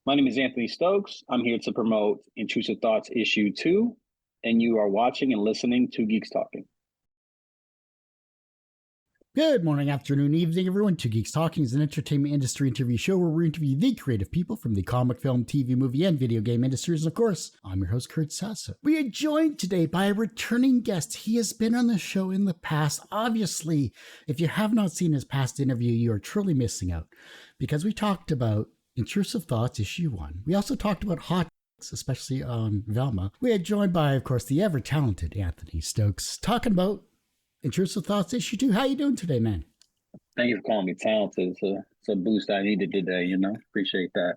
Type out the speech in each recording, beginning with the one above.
My name is Anthony Stokes. I'm here to promote Intrusive Thoughts Issue 2, and you are watching and listening to Geeks Talking. Good morning, afternoon, evening, everyone. Two Geeks Talking is an entertainment industry interview show where we interview the creative people from the comic, film, TV, movie, and video game industries. And of course, I'm your host, Kurt Sasso. We are joined today by a returning guest. He has been on the show in the past. Obviously, if you have not seen his past interview, you are truly missing out because we talked about Intrusive Thoughts Issue 1. We also talked about hot takes, especially on Velma. We are joined by, of course, the ever-talented Anthony Stokes, talking about Intrusive Thoughts Issue 2. How you doing today, man? Thank you for calling me talented. It's a boost I needed today, Appreciate that.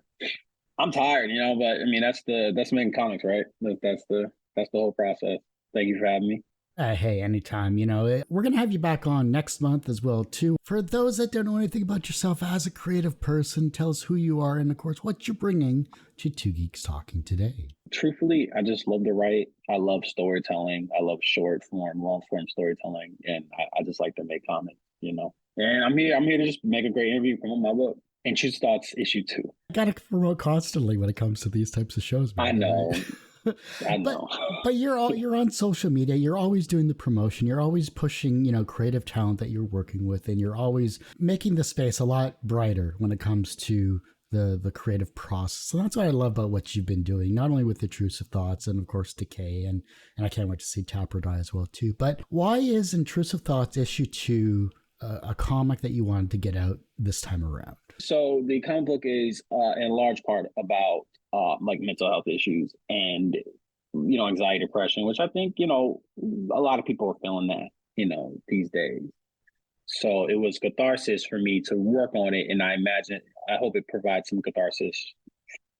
I'm tired, but I mean that's making comics, right? That's the whole process. Thank you for having me. Hey, anytime. We're going to have you back on next month as well, too. For those that don't know anything about yourself as a creative person, tell us who you are and, of course, what you're bringing to Two Geeks Talking today. Truthfully, I just love to write. I love storytelling. I love short form, long form storytelling, and I just like to make comics, And I'm here to just make a great interview, promote my book. Intrusive Thoughts Issue 2. I got to promote constantly when it comes to these types of shows, man. I know. I know. But you're on social media. You're always doing the promotion. You're always pushing, creative talent that you're working with, and you're always making the space a lot brighter when it comes to the creative process. So that's what I love about what you've been doing, not only with Intrusive Thoughts and of course Decay, and I can't wait to see Tapper Die as well too. But why is Intrusive Thoughts Issue 2 a comic that you wanted to get out this time around? So the comic book is in large part about like mental health issues and anxiety, depression, which I think a lot of people are feeling that these days. So it was catharsis for me to work on it, and I hope it provides some catharsis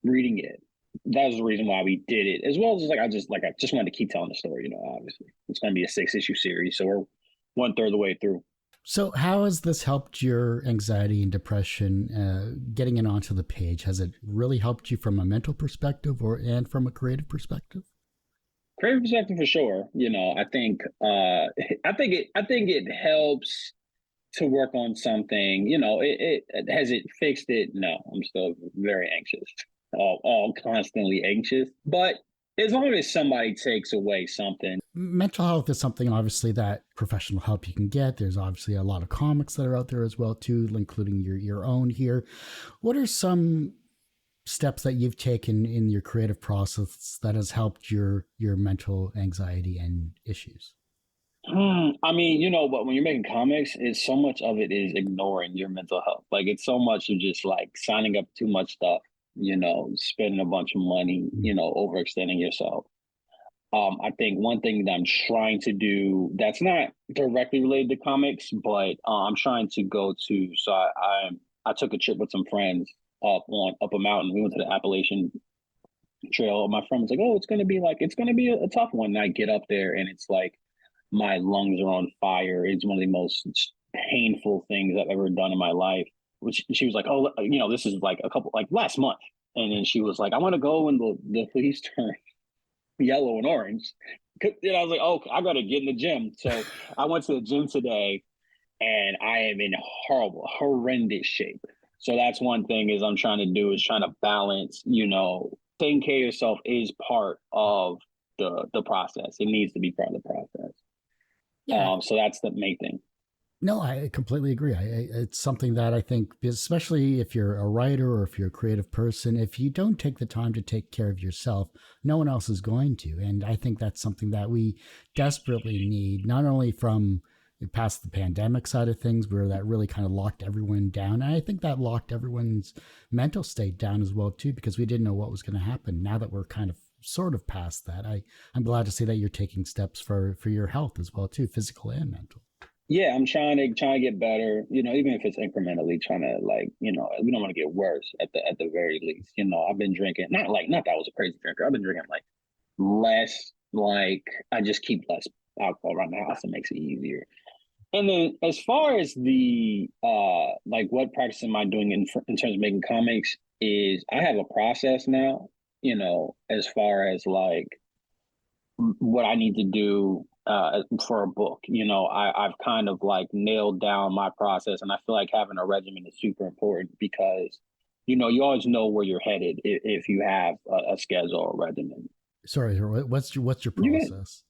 reading it. That was the reason why we did it, as well as I just wanted to keep telling the story. Obviously it's going to be a 6-issue series, so we're 1/3 of the way through. So how has this helped your anxiety and depression, getting it onto the page? Has it really helped you from a mental perspective and from a creative perspective? Creative perspective for sure. I think it helps to work on something. It has it fixed it? No, I'm still very anxious, all constantly anxious. But as long as somebody takes away something. Mental health is something, obviously, that professional help you can get. There's obviously a lot of comics that are out there as well, too, including your own here. What are some steps that you've taken in your creative process that has helped your mental anxiety and issues? I mean, but when you're making comics, it's so much of it is ignoring your mental health. Like it's so much of just like signing up too much stuff, spending a bunch of money, overextending yourself. I think one thing that I'm trying to do that's not directly related to comics, but I'm trying to go to. So I took a trip with some friends up a mountain. We went to the Appalachian Trail. My friend was like, "Oh, it's gonna be a tough one." And I get up there, and it's like my lungs are on fire. It's one of the most painful things I've ever done in my life. Which she was like, "Oh, this is like last month," and then she was like, "I want to go when the leaves turn yellow and orange." And I was like, "Oh, I gotta get in the gym." So I went to the gym today, and I am in horrendous shape. So that's one thing is I'm trying to balance. Taking care of yourself is part of the process. It needs to be part of the process. Yeah. So that's the main thing. No, I completely agree. It's something that I think, especially if you're a writer or if you're a creative person, if you don't take the time to take care of yourself, no one else is going to. And I think that's something that we desperately need, not only from past the pandemic side of things, where that really kind of locked everyone down. And I think that locked everyone's mental state down as well, too, because we didn't know what was going to happen. Now that we're kind of sort of past that, I'm glad to see that you're taking steps for your health as well, too, physical and mental. Yeah, I'm trying to get better, even if it's incrementally trying to we don't want to get worse at the very least. I've been drinking, not that I was a crazy drinker. I've been drinking like less, I just keep less alcohol around the house. It makes it easier. And then as far as the what practice am I doing in terms of making comics is I have a process now, as far as what I need to do for a book. I've kind of nailed down my process, and I feel like having a regimen is super important because you always know where you're headed if you have a schedule or regimen. Sorry, what's your You get process?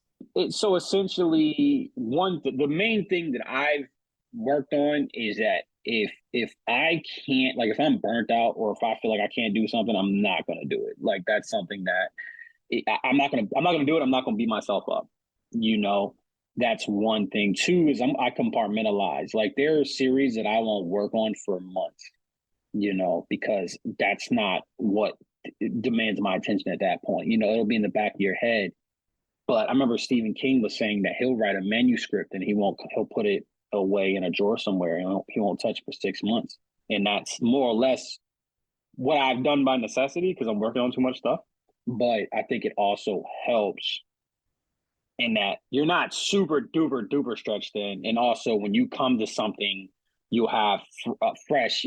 so essentially, the main thing that I've worked on is that if I can't, like, if I'm burnt out or if I feel like I can't do something, I'm not gonna do it. Like, that's something that I'm not gonna do it. I'm not gonna beat myself up. You know, that's one thing. Two is I compartmentalize. Like, there are series that I won't work on for months. Because that's not what demands my attention at that point. It'll be in the back of your head. But I remember Stephen King was saying that he'll write a manuscript and he'll put it away in a drawer somewhere and he won't touch it for 6 months. And that's more or less what I've done by necessity because I'm working on too much stuff. But I think it also helps in that you're not super duper duper stretched in. And also when you come to something, you have fresh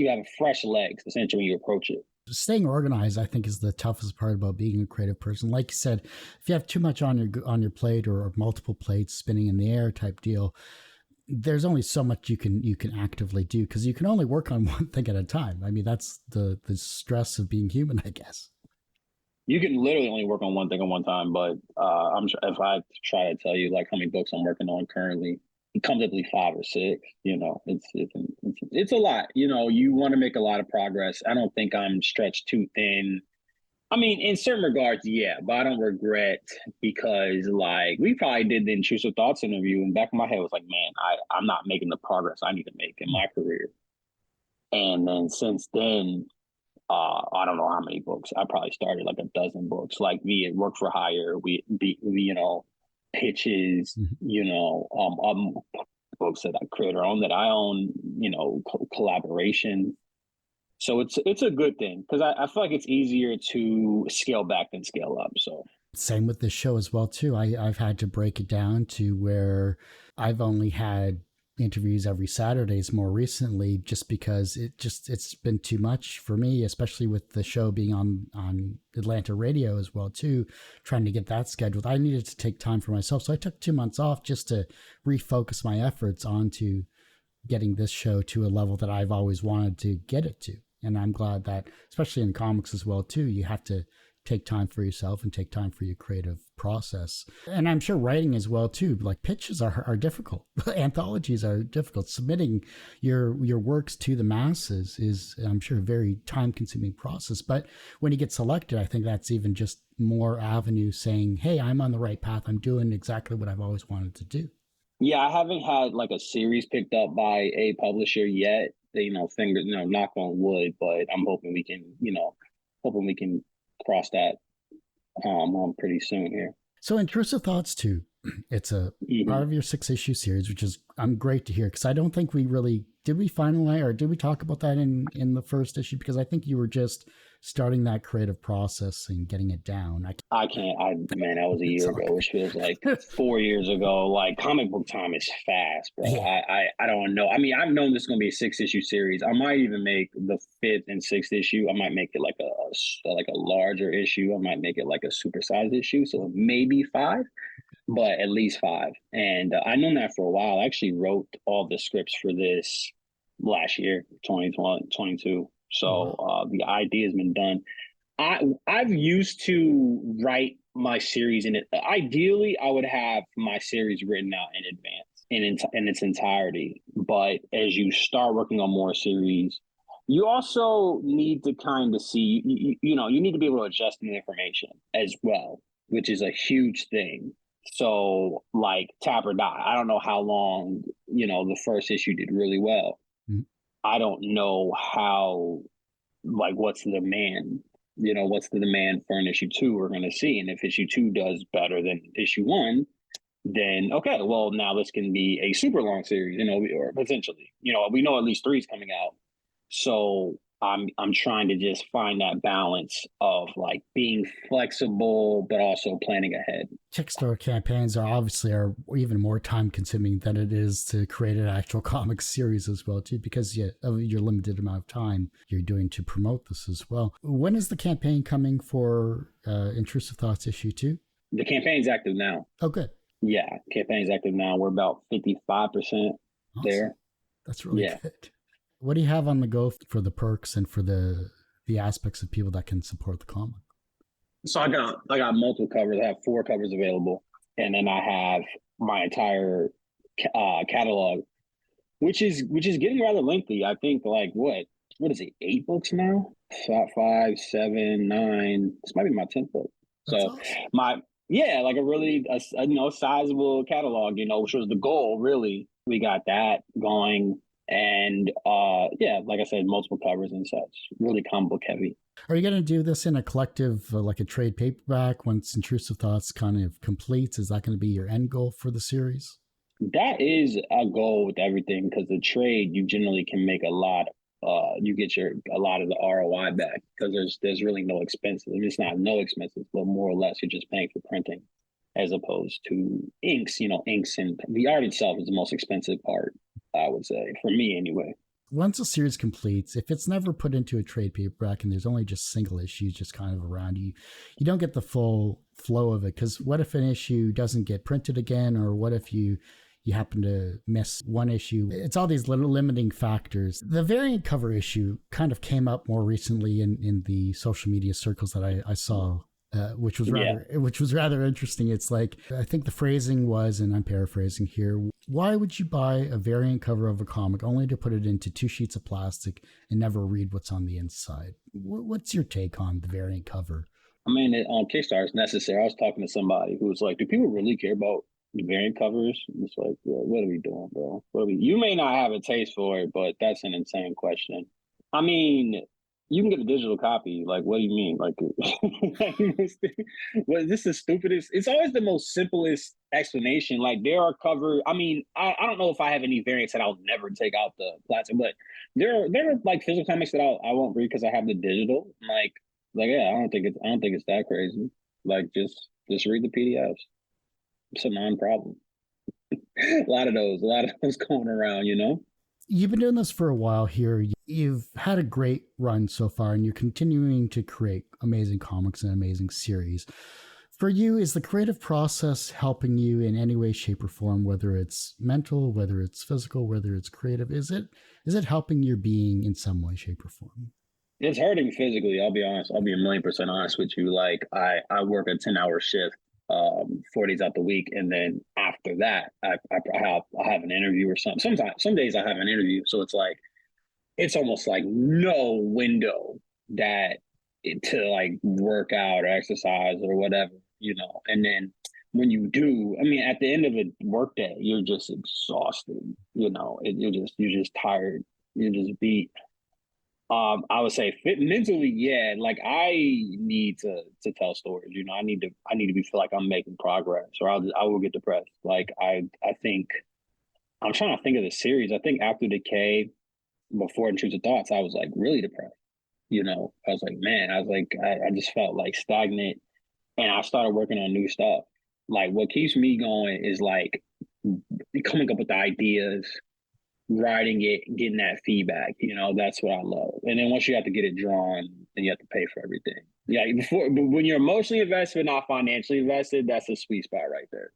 legs essentially when you approach it. Staying organized, I think, is the toughest part about being a creative person. Like you said, if you have too much on your plate or multiple plates spinning in the air type deal, there's only so much you can actively do because you can only work on one thing at a time. I mean, that's the stress of being human, I guess. You can literally only work on one thing at one time, but I'm sure if I try to tell you like how many books I'm working on currently, it comes up to 5 or 6. It's a lot. You want to make a lot of progress. I don't think I'm stretched too thin. I mean, in certain regards, yeah, but I don't regret because like we probably did the Intrusive Thoughts interview, and back in my head was like, man, I'm not making the progress I need to make in my career. And then since then, I don't know how many books. I probably started like a dozen books, like via work for hire, pitches, books that I create or own that I own, collaboration. So it's a good thing because I feel like it's easier to scale back than scale up. So same with this show as well too. I've had to break it down to where I've only had interviews every Saturdays more recently, just because it's been too much for me, especially with the show being on Atlanta radio as well too, trying to get that scheduled. I needed to take time for myself. So I took 2 months off just to refocus my efforts onto getting this show to a level that I've always wanted to get it to. And I'm glad that, especially in comics as well too, you have to take time for yourself and take time for your creative process. And I'm sure writing as well too, like pitches are difficult. Anthologies are difficult. Submitting your works to the masses is, I'm sure, a very time consuming process. But when you get selected, I think that's even just more avenue saying, hey, I'm on the right path. I'm doing exactly what I've always wanted to do. Yeah, I haven't had like a series picked up by a publisher yet. Knock on wood, but I'm hoping we can cross that pretty soon here. So Intrusive Thoughts 2, it's a part of your 6-issue series, which is great to hear because I don't think we finalize or did we talk about that in the first issue? Because I think you were just starting that creative process and getting it down. That was a year ago, which feels like 4 years ago. Like comic book time is fast, bro. Yeah. I don't know. I mean, I've known this is going to be a 6-issue series. I might even make the 5th and 6th issue. I might make it like a larger issue. I might make it like a supersized issue. So maybe 5, but at least 5. And I've known that for a while. I actually wrote all the scripts for this last year, 2022. So the idea has been done. I've used to write my series in it. Ideally, I would have my series written out in advance in its entirety. But as you start working on more series, you also need to kind of see, you need to be able to adjust the information as well, which is a huge thing. So like Tap or Die, I don't know how long, the first issue did really well. Mm-hmm. I don't know what's the demand, what's the demand for an issue 2 we're going to see. And if issue 2 does better than issue 1, then okay, well, now this can be a super long series, or potentially, we know at least 3 is coming out. So I'm trying to just find that balance of like being flexible, but also planning ahead. Kickstarter campaigns are even more time consuming than it is to create an actual comic series as well too, because of your limited amount of time you're doing to promote this as well. When is the campaign coming for Intrusive Thoughts issue 2? The campaign's active now. Oh, good. Yeah, campaign's active now. We're about 55% there. That's really good. What do you have on the go for the perks and for the the aspects of people that can support the comic? So I got multiple covers. I have 4 covers available, and then I have my entire catalog, which is getting rather lengthy. I think like what is it, 8 books now? 5, 7, 9. This might be my 10th book. That's So awesome. my like a really sizable catalog, which was the goal. Really, we got that going, and like I said, multiple covers and such. Really comic book heavy. Are you going to do this in a collective, like a trade paperback, once Intrusive Thoughts kind of completes? Is that going to be your end goal for the series? That is a goal with everything, because the trade, you generally can make a lot. You get a lot of the ROI back, because there's really no expenses. I mean, it's not no expenses, but more or less you're just paying for printing, as opposed to inks. Inks and the art itself is the most expensive part, I would say, for me anyway. Once a series completes, if it's never put into a trade paperback and there's only just single issues just kind of around, you don't get the full flow of it. Because what if an issue doesn't get printed again, or what if you happen to miss one issue? It's all these little limiting factors. The variant cover issue kind of came up more recently in the social media circles that I saw, which was rather interesting. It's like, I think the phrasing was, and I'm paraphrasing here, why would you buy a variant cover of a comic only to put it into 2 sheets of plastic and never read what's on the inside? What's your take on the variant cover? I mean, on Kickstarter, it's necessary. I was talking to somebody who was like, "Do people really care about the variant covers?" It's like, what are we doing, bro? You may not have a taste for it, but that's an insane question. I mean, you can get a digital copy. Like, what do you mean? Like, well, this is the stupidest. It's always the most simplest explanation. Like, there are cover. I mean, I don't know if I have any variants that I'll never take out the plastic, but there are like physical comics that I won't read because I have the digital. Yeah, I don't think it's that crazy. Like, just read the PDFs. It's a non-problem. a lot of those going around. You've been doing this for a while here. You've had a great run so far, and you're continuing to create amazing comics and amazing series. For you, is the creative process helping you in any way, shape, or form, whether it's mental, whether it's physical, whether it's creative? Is it helping your being in some way, shape, or form? It's hurting physically. I'll be honest. I'll be 1,000,000% honest with you. Like, I work a 10-hour shift, 4 days out the week, and then after that, I have an interview or something. Some days I have an interview, so it's like it's almost like no window to like work out or exercise or whatever. And then when you do, I mean, at the end of a workday, you're just exhausted. You're just tired. You're just beat. I would say mentally, yeah. Like, I need to tell stories. I need to feel like I'm making progress, or I will get depressed. Like, I think I'm trying to think of the series. I think after Decay, before Intrusive Thoughts, I was like really depressed. I was like, man, I just felt like stagnant, and I started working on new stuff. Like, what keeps me going is like coming up with the ideas, writing it, getting that feedback. That's what I love. And then once you have to get it drawn, then you have to pay for everything. Yeah, but when you're emotionally invested, not financially invested, that's a sweet spot right there.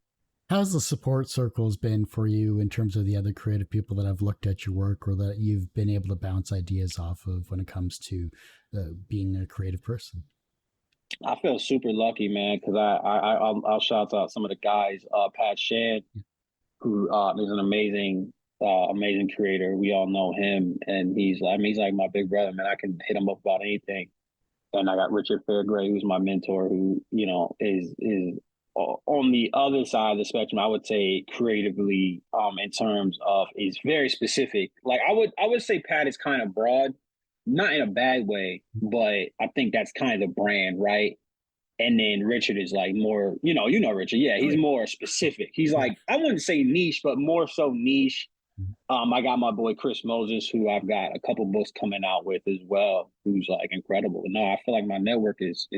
How's the support circles been for you in terms of the other creative people that have looked at your work or that you've been able to bounce ideas off of when it comes to being a creative person? I feel super lucky, man, because I'll shout out some of the guys. Pat Shan, who is an amazing creator. We all know him, and he's like my big brother, man. I can hit him up about anything. And I got Richard Fairgray, who's my mentor, who is on the other side of the spectrum. I would say creatively, in terms of, is very specific. Like, I would say Pat is kind of broad, not in a bad way, but I think that's kind of the brand, right? And then Richard is like more, Richard. Yeah, he's more specific. He's like, I wouldn't say niche, but more so niche. I got my boy Chris Moses, who I've got a couple books coming out with as well, who's like incredible. No, I feel like my network is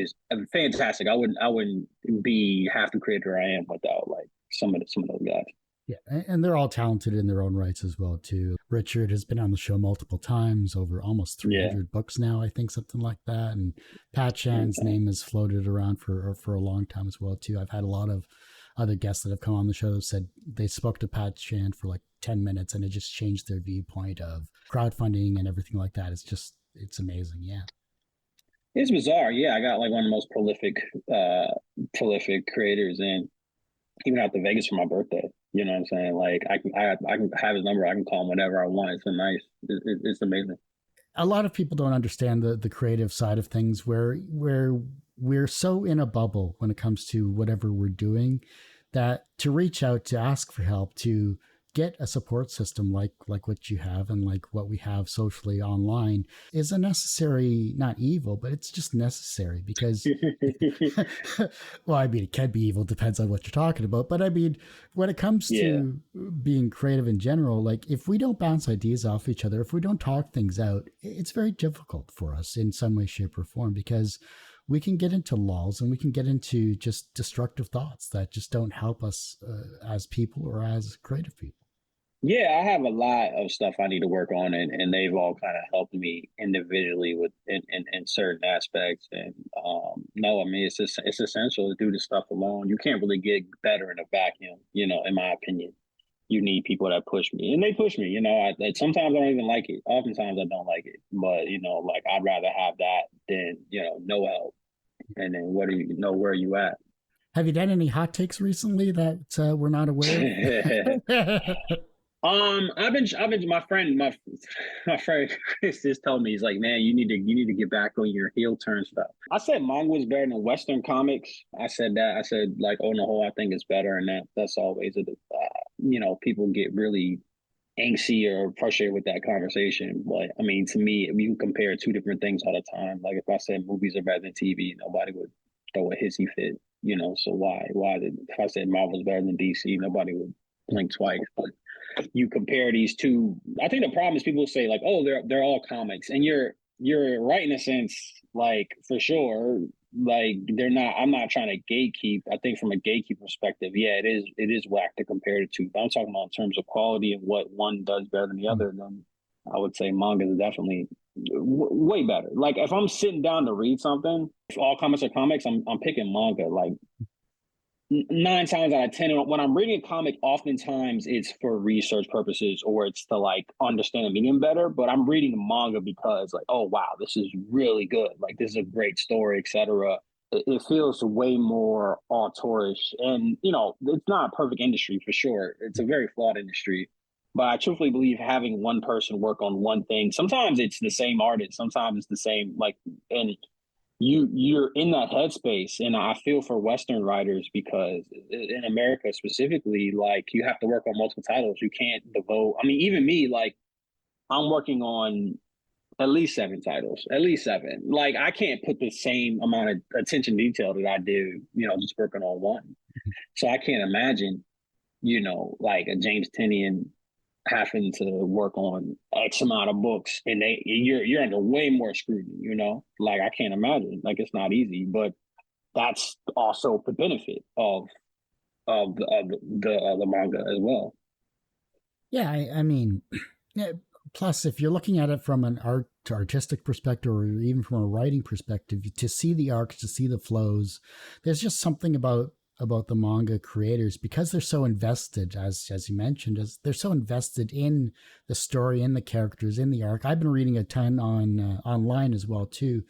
fantastic. I wouldn't be half the creator I am without like some of those guys. Yeah, and they're all talented in their own rights as well too. Richard has been on the show multiple times, over almost 300 books now, I think, something like that. And Pat Shan's name has floated around for a long time as well too. I've had a lot of other guests that have come on the show that said they spoke to Pat Shan for like 10 minutes and it just changed their viewpoint of crowdfunding and everything like that. It's amazing. Yeah. It's bizarre. Yeah, I got like one of the most prolific creators in, even out to Vegas for my birthday. You know what I'm saying? Like I can have his number. I can call him whenever I want. It's so nice. It's amazing. A lot of people don't understand the creative side of things where we're so in a bubble when it comes to whatever we're doing that to reach out, to ask for help, to get a support system like what you have and like what we have socially online is a necessary, not evil, but it's just necessary because well, I mean, it can be evil, depends on what you're talking about, but I mean, when it comes Yeah. to being creative in general, like if we don't bounce ideas off each other, if we don't talk things out, it's very difficult for us in some way, shape, or form because we can get into lulls and we can get into just destructive thoughts that just don't help us as people or as creative people. Yeah, I have a lot of stuff I need to work on, and they've all kind of helped me individually with in certain aspects. And no, I mean it's essential to do this stuff alone. You can't really get better in a vacuum, you know. In my opinion, you need people that push me, and they push me. You know, sometimes I don't even like it. Oftentimes I don't like it, but you know, like I'd rather have that than no help. And then what do you know? Where are you at? Have you done any hot takes recently that we're not aware of? My friend Chris just told me, he's like, man, you need to get back on your heel turn stuff. I said manga was better than Western comics. I said that. I said like on the whole, I think it's better, and that's always people get really angsty or frustrated with that conversation. But I mean, to me, we can compare two different things all the time. Like if I said movies are better than TV, nobody would throw a hissy fit. You know, so if I said Marvel's better than DC, nobody would blink twice. But you compare these two. I think the problem is people say like, "Oh, they're all comics," and you're right in a sense, like for sure. Like they're not. I'm not trying to gatekeep. I think from a gatekeep perspective, yeah, it is whack to compare the two. But I'm talking about in terms of quality and what one does better than the other. Then I would say manga is definitely way better. Like if I'm sitting down to read something, if all comics are comics, I'm picking manga. Like 9 times out of 10, when I'm reading a comic, oftentimes it's for research purposes or it's to like understand the medium better. But I'm reading the manga because like, oh wow, this is really good. Like this is a great story, etc. It feels way more authorish, and it's not a perfect industry for sure. It's a very flawed industry. But I truthfully believe having one person work on one thing. Sometimes it's the same artist. Sometimes it's the same and you're in that headspace, and I feel for Western writers because in America specifically, like you have to work on multiple titles. You can't devote. I mean, even me, like I'm working on at least 7 titles, at least 7. Like I can't put the same amount of attention detail that I do, just working on one. So I can't imagine, like a James Tinian having to work on X amount of books, and you're under way more scrutiny. Like I can't imagine. Like it's not easy, but that's also the benefit of the manga as well. Yeah, I mean, yeah, plus if you're looking at it from an artistic perspective or even from a writing perspective, to see the arcs, to see the flows, there's just something about the manga creators because they're so invested, as you mentioned, as they're so invested in the story, in the characters, in the arc. I've been reading a ton on online as well too,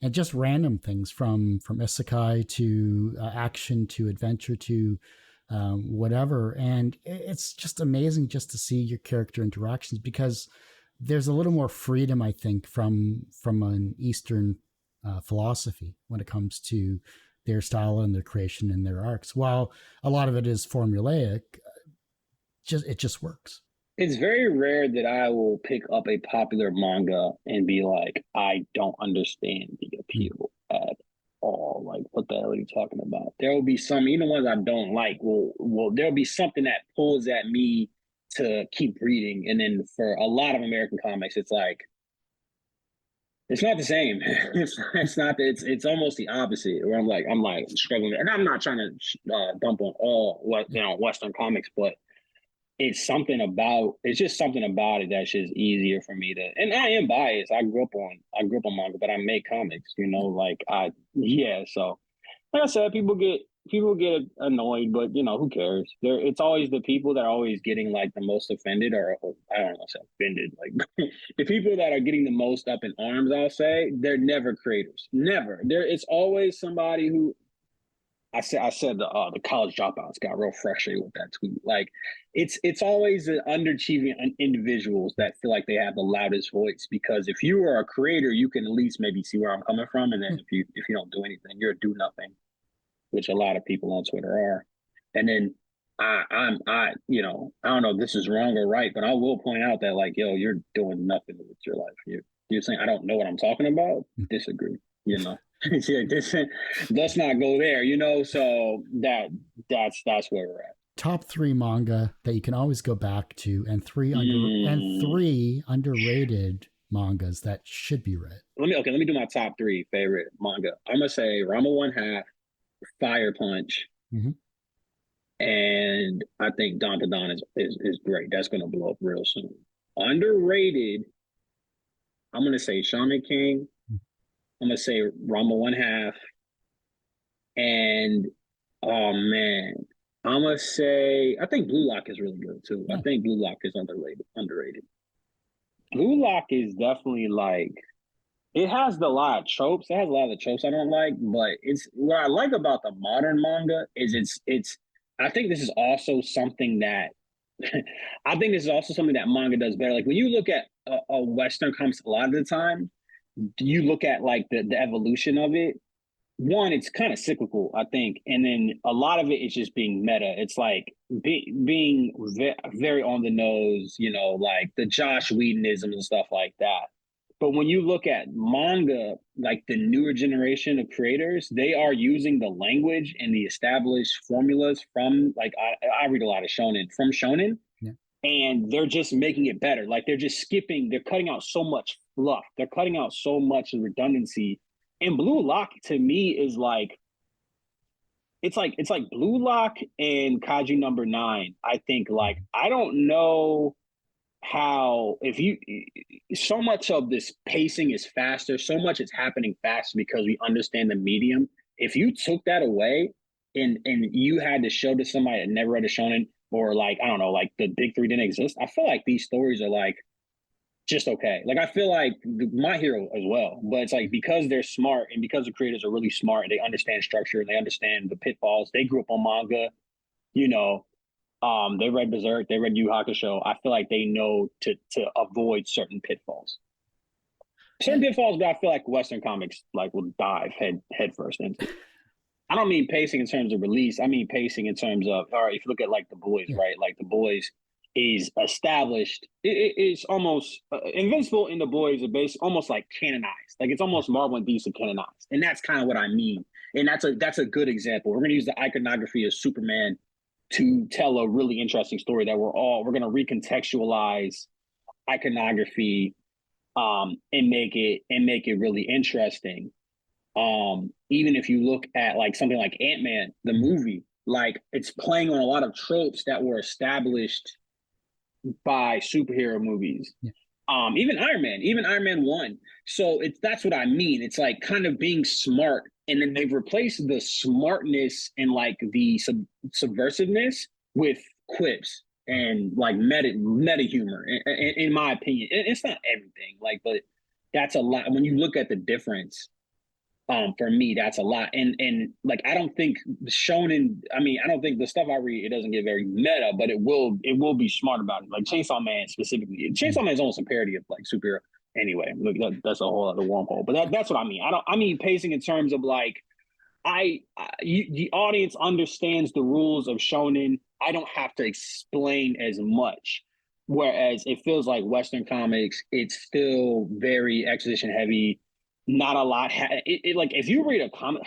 and just random things from isekai to action to adventure to whatever, and it's just amazing just to see your character interactions because there's a little more freedom, I think, from an Eastern philosophy when it comes to their style and their creation and their arcs. While a lot of it is formulaic, it just works. It's very rare that I will pick up a popular manga and be like, I don't understand the appeal at all. Like, what the hell are you talking about? There will be some, even ones I don't like, there'll be something that pulls at me to keep reading. And then for a lot of American comics, it's like, it's not the same. It's not. It's almost the opposite. Where I'm like struggling, and I'm not trying to dump on all Western comics, but it's just something about it that's just easier for me to. And I am biased. I grew up on manga, but I make comics. So like I said, people get people get annoyed, but you know, who cares? It's always the people that are always getting like the most offended, or I don't know, say offended. Like the people that are getting the most up in arms, I'll say, they're never creators. Never. It's always somebody who I said the college dropouts got real frustrated with that tweet. Like it's always the underachieving individuals that feel like they have the loudest voice, because if you are a creator, you can at least maybe see where I'm coming from, and then if you don't do anything, you're a do nothing, which a lot of people on Twitter are. And then I you know, I don't know if this is wrong or right, but I will point out that like, yo, you're doing nothing with your life. You're saying I don't know what I'm talking about. Disagree. You know, let's not go there. You know, so that's where we're at. Top 3 manga that you can always go back to, and three underrated mangas that should be read. Let me do my top 3 favorite manga. I'm gonna say Rama One Half, Fire Punch, and I think Don to Don is great. That's gonna blow up real soon. Underrated, I'm gonna say Shaman King. I'm gonna say Rama One Half, and oh man, I'm gonna say I think Blue Lock is really good too. I think Blue Lock is underrated. Blue Lock is definitely like, it has a lot of tropes. It has a lot of the tropes I don't like, but it's what I like about the modern manga is it's. I think this is also something that I think this is also something that manga does better. Like when you look at a Western comics, a lot of the time, you look at like the evolution of it. One, it's kind of cyclical, I think, and then a lot of it is just being meta. It's like being very on the nose, you know, like the Josh Whedonisms and stuff like that. But when you look at manga, like the newer generation of creators, they are using the language and the established formulas from, like, I read a lot of shonen, from shonen, and they're just making it better. Like they're just they're cutting out so much fluff. They're cutting out so much redundancy. And Blue Lock to me is like, it's like Blue Lock and Kaiju number 9. I think, like, I don't know how, if you, so much of this pacing is faster, so much is happening faster because we understand the medium. If you took that away and you had to show to somebody that never read a shonen, or like, I don't know, like the big 3 didn't exist, I feel like these stories are like just okay. Like I feel like My Hero as well, but it's like because they're smart and because the creators are really smart and they understand structure and they understand the pitfalls, they grew up on manga, you know, they read Berserk, they read Yu Hakusho. I feel like they know to avoid certain pitfalls. Certain pitfalls that I feel like Western comics like will dive head first into. I don't mean pacing in terms of release. I mean pacing in terms of, all right, if you look at like The Boys, right? Like The Boys is established. It's almost Invincible in The Boys are based almost like canonized. Like it's almost Marvel and DC canonized, and that's kind of what I mean. And that's a good example. We're gonna use the iconography of Superman to tell a really interesting story that we're gonna recontextualize iconography and make it really interesting. Even if you look at like something like Ant-Man, the movie, like it's playing on a lot of tropes that were established by superhero movies. Even Iron Man 1. So that's what I mean. It's like kind of being smart, and then they've replaced the smartness and like the subversiveness with quips and like meta humor. In my opinion, it's not everything, like, but that's a lot. When you look at the difference, for me, that's a lot. And like I don't think shonen. I mean, I don't think the stuff I read, it doesn't get very meta, but it will be smart about it. Like Chainsaw Man specifically. Chainsaw Man is almost a parody of like superhero. Anyway, look, that's a whole other wormhole. But that's what I mean. I mean pacing in terms of like the audience understands the rules of shonen. I don't have to explain as much. Whereas it feels like Western comics, it's still very exposition heavy. Not a lot. Like if you read a comic,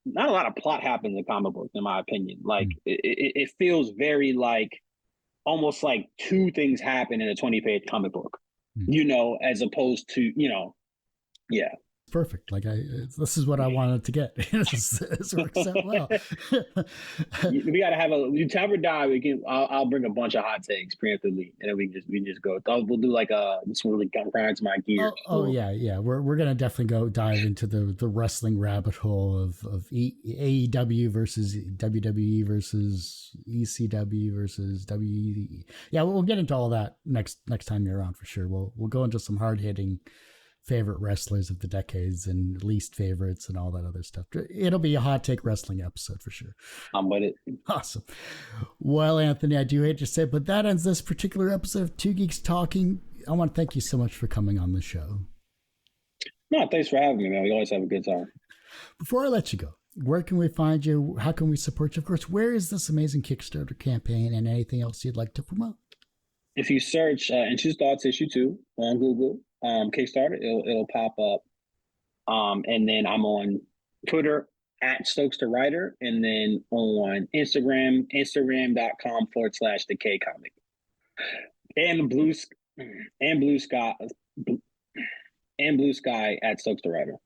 not a lot of plot happens in comic books, in my opinion. Like it feels very like almost like 2 things happen in a 20-page comic book, you know, as opposed to, you know, perfect. Like this is what I wanted to get. This works out well. We got to have you tell or die. I'll bring a bunch of hot takes preemptively, and then we just go. We'll do like this really grinds my gears. Yeah. We're gonna definitely dive into the wrestling rabbit hole of AEW versus WWE versus ECW versus WWE. Yeah, we'll get into all that next time you're on for sure. We'll go into some hard hitting favorite wrestlers of the decades and least favorites and all that other stuff. It'll be a hot take wrestling episode for sure. I'm with it. Awesome. Well, Anthony, I do hate to say it, but that ends this particular episode of Two Geeks Talking. I want to thank you so much for coming on the show. No, thanks for having me, man. We always have a good time. Before I let you go, where can we find you? How can we support you? Of course, where is this amazing Kickstarter campaign and anything else you'd like to promote? If you search Intrusive Thoughts Issue 2 on Google, Kickstarter, it'll pop up. And then I'm on Twitter at Stokes the Writer, and then on Instagram.com/the K Comic. And Blue Sky at Stokes the Writer.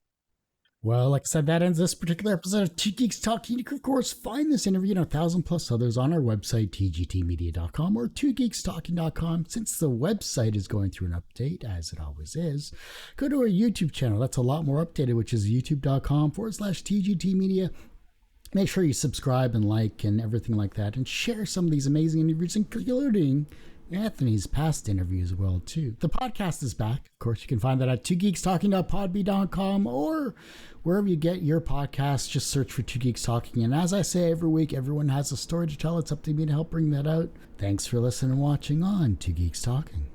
Well, like I said, that ends this particular episode of Two Geeks Talking. You can, of course, find this interview and 1,000+ others on our website, tgtmedia.com or twogeekstalking.com. Since the website is going through an update, as it always is, go to our YouTube channel. That's a lot more updated, which is youtube.com/tgtmedia. Make sure you subscribe and like and everything like that, and share some of these amazing interviews, including Anthony's past interviews as well, too. The podcast is back. Of course, you can find that at twogeekstalking.podbean.com or wherever you get your podcasts. Just search for Two Geeks Talking. And as I say every week, everyone has a story to tell. It's up to me to help bring that out. Thanks for listening and watching on Two Geeks Talking.